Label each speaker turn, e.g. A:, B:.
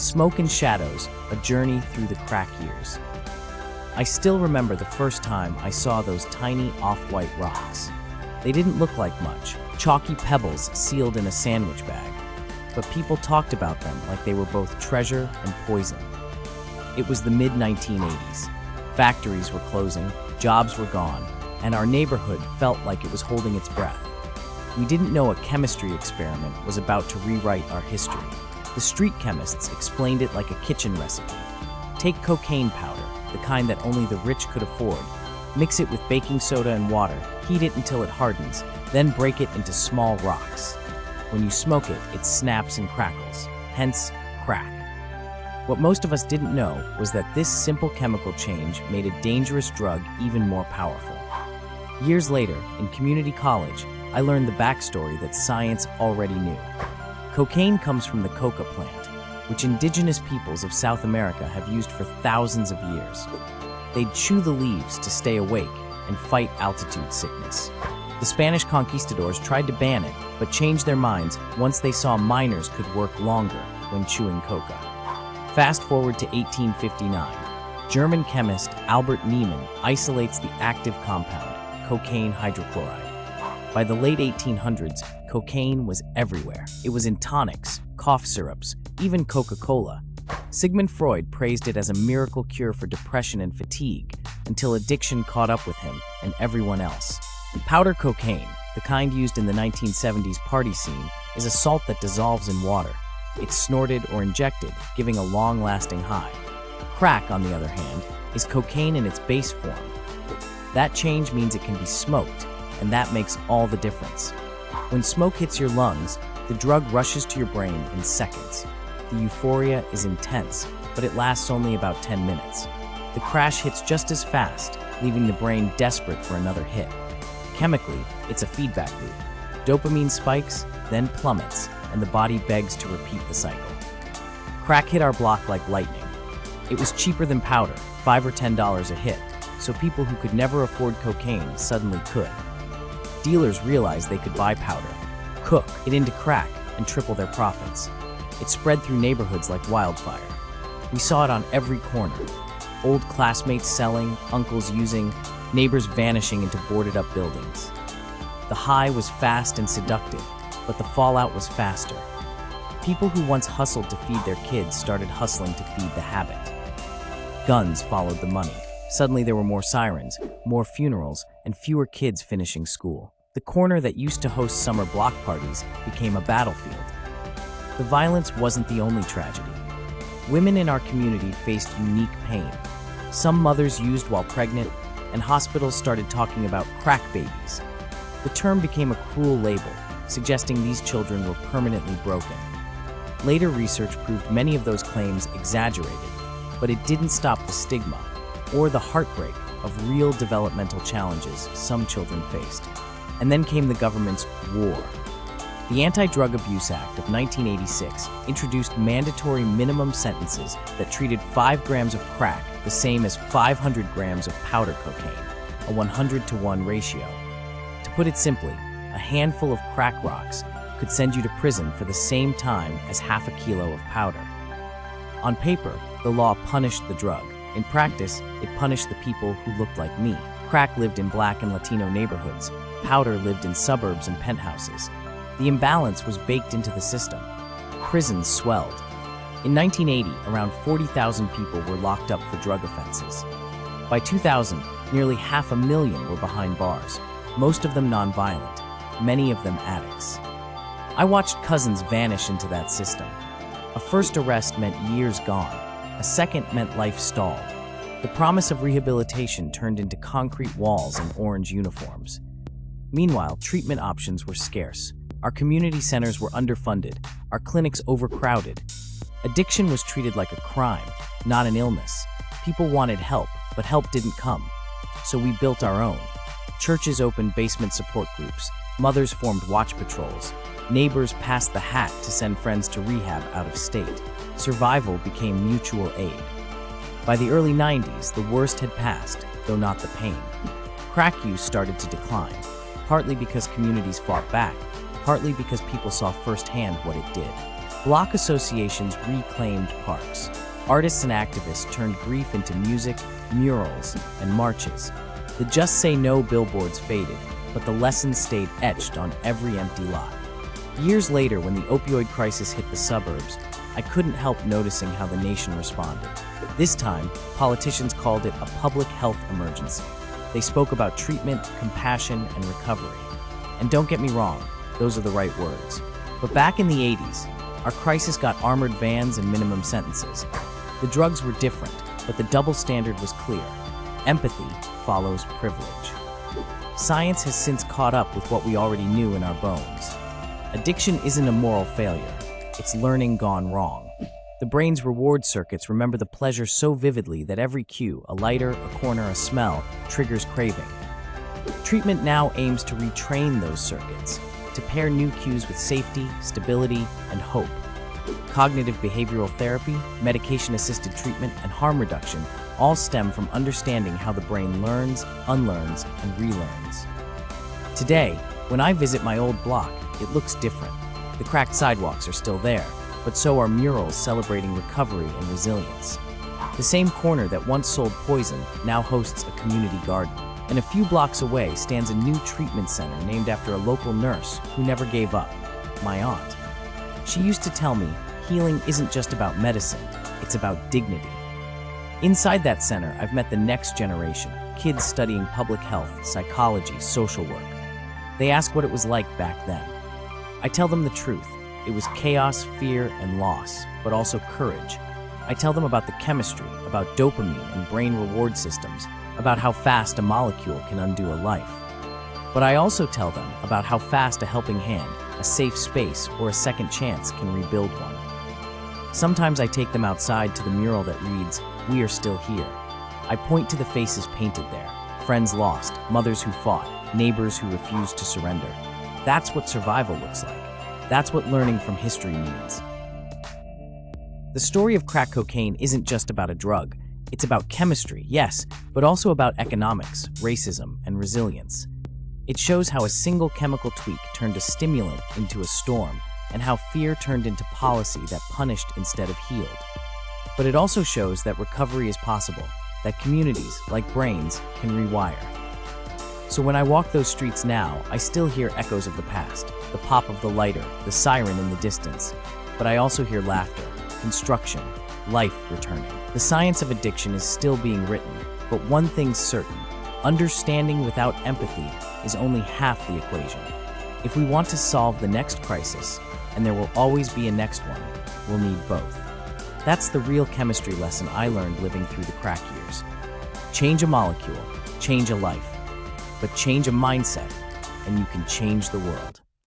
A: Smoke and Shadows, A Journey Through the Crack Years. I still remember the first time I saw those tiny off-white rocks. They didn't look like much, chalky pebbles sealed in a sandwich bag, but people talked about them like they were both treasure and poison. It was the mid-1980s. Factories were closing, jobs were gone, and our neighborhood felt like it was holding its breath. We didn't know a chemistry experiment was about to rewrite our history. The street chemists explained it like a kitchen recipe. Take cocaine powder, the kind that only the rich could afford. Mix it with baking soda and water, heat it until it hardens, then break it into small rocks. When you smoke it, it snaps and crackles, hence crack. What most of us didn't know was that this simple chemical change made a dangerous drug even more powerful. Years later, in community college, I learned the backstory that science already knew. Cocaine comes from the coca plant, which indigenous peoples of South America have used for thousands of years. They'd chew the leaves to stay awake and fight altitude sickness. The Spanish conquistadors tried to ban it, but changed their minds once they saw miners could work longer when chewing coca. Fast forward to 1859. German chemist Albert Niemann isolates the active compound, cocaine hydrochloride. By the late 1800s, cocaine was everywhere. It was in tonics, cough syrups, even Coca-Cola. Sigmund Freud praised it as a miracle cure for depression and fatigue, until addiction caught up with him and everyone else. Powder cocaine, the kind used in the 1970s party scene, is a salt that dissolves in water. It's snorted or injected, giving a long-lasting high. Crack, on the other hand, is cocaine in its base form. That change means it can be smoked, and that makes all the difference. When smoke hits your lungs, the drug rushes to your brain in seconds. The euphoria is intense, but it lasts only about 10 minutes. The crash hits just as fast, leaving the brain desperate for another hit. Chemically, it's a feedback loop. Dopamine spikes, then plummets, and the body begs to repeat the cycle. Crack hit our block like lightning. It was cheaper than powder, $5 or $10 a hit, so people who could never afford cocaine suddenly could. Dealers realized they could buy powder, cook it into crack, and triple their profits. It spread through neighborhoods like wildfire. We saw it on every corner. Old classmates selling, uncles using, neighbors vanishing into boarded-up buildings. The high was fast and seductive, but the fallout was faster. People who once hustled to feed their kids started hustling to feed the habit. Guns followed the money. Suddenly there were more sirens, more funerals, and fewer kids finishing school. The corner that used to host summer block parties became a battlefield. The violence wasn't the only tragedy. Women in our community faced unique pain. Some mothers used while pregnant, and hospitals started talking about crack babies. The term became a cruel label, suggesting these children were permanently broken. Later research proved many of those claims exaggerated, but it didn't stop the stigma or the heartbreak of real developmental challenges some children faced. And then came the government's war. The Anti-Drug Abuse Act of 1986 introduced mandatory minimum sentences that treated 5 grams of crack the same as 500 grams of powder cocaine, a 100-to-1 ratio. To put it simply, a handful of crack rocks could send you to prison for the same time as half a kilo of powder. On paper, the law punished the drug. In practice, it punished the people who looked like me. Crack lived in Black and Latino neighborhoods. Powder lived in suburbs and penthouses. The imbalance was baked into the system. Prisons swelled. In 1980, around 40,000 people were locked up for drug offenses. By 2000, nearly 500,000 were behind bars, most of them nonviolent, many of them addicts. I watched cousins vanish into that system. A first arrest meant years gone. A second meant life stalled. The promise of rehabilitation turned into concrete walls and orange uniforms. Meanwhile, treatment options were scarce. Our community centers were underfunded, our clinics overcrowded. Addiction was treated like a crime, not an illness. People wanted help, but help didn't come. So we built our own. Churches opened basement support groups. Mothers formed watch patrols. Neighbors passed the hat to send friends to rehab out of state. Survival became mutual aid. By the early 90s, the worst had passed, though not the pain. Crack use started to decline, partly because communities fought back, partly because people saw firsthand what it did. Block associations reclaimed parks. Artists and activists turned grief into music, murals, and marches. The Just Say No billboards faded, but the lessons stayed etched on every empty lot. Years later, when the opioid crisis hit the suburbs, I couldn't help noticing how the nation responded. This time, politicians called it a public health emergency. They spoke about treatment, compassion, and recovery. And don't get me wrong, those are the right words. But back in the 80s, our crisis got armored vans and minimum sentences. The drugs were different, but the double standard was clear. Empathy follows privilege. Science has since caught up with what we already knew in our bones. Addiction isn't a moral failure, it's learning gone wrong. The brain's reward circuits remember the pleasure so vividly that every cue, a lighter, a corner, a smell, triggers craving. Treatment now aims to retrain those circuits, to pair new cues with safety, stability, and hope. Cognitive behavioral therapy, medication-assisted treatment, and harm reduction all stem from understanding how the brain learns, unlearns, and relearns. Today, when I visit my old block, it looks different. The cracked sidewalks are still there, but so are murals celebrating recovery and resilience. The same corner that once sold poison now hosts a community garden. And a few blocks away stands a new treatment center named after a local nurse who never gave up, my aunt. She used to tell me, healing isn't just about medicine, it's about dignity. Inside that center, I've met the next generation, kids studying public health, psychology, social work. They ask what it was like back then. I tell them the truth. It was chaos, fear, and loss, but also courage. I tell them about the chemistry, about dopamine and brain reward systems, about how fast a molecule can undo a life. But I also tell them about how fast a helping hand, a safe space, or a second chance can rebuild one. Sometimes I take them outside to the mural that reads, "We are still here." I point to the faces painted there, friends lost, mothers who fought, neighbors who refused to surrender. That's what survival looks like. That's what learning from history means. The story of crack cocaine isn't just about a drug. It's about chemistry, yes, but also about economics, racism, and resilience. It shows how a single chemical tweak turned a stimulant into a storm, and how fear turned into policy that punished instead of healed. But it also shows that recovery is possible, that communities, like brains, can rewire. So when I walk those streets now, I still hear echoes of the past, the pop of the lighter, the siren in the distance. But I also hear laughter, construction, life returning. The science of addiction is still being written, but one thing's certain: understanding without empathy is only half the equation. If we want to solve the next crisis, and there will always be a next one, we'll need both. That's the real chemistry lesson I learned living through the crack years. Change a molecule, change a life, but change a mindset, and you can change the world.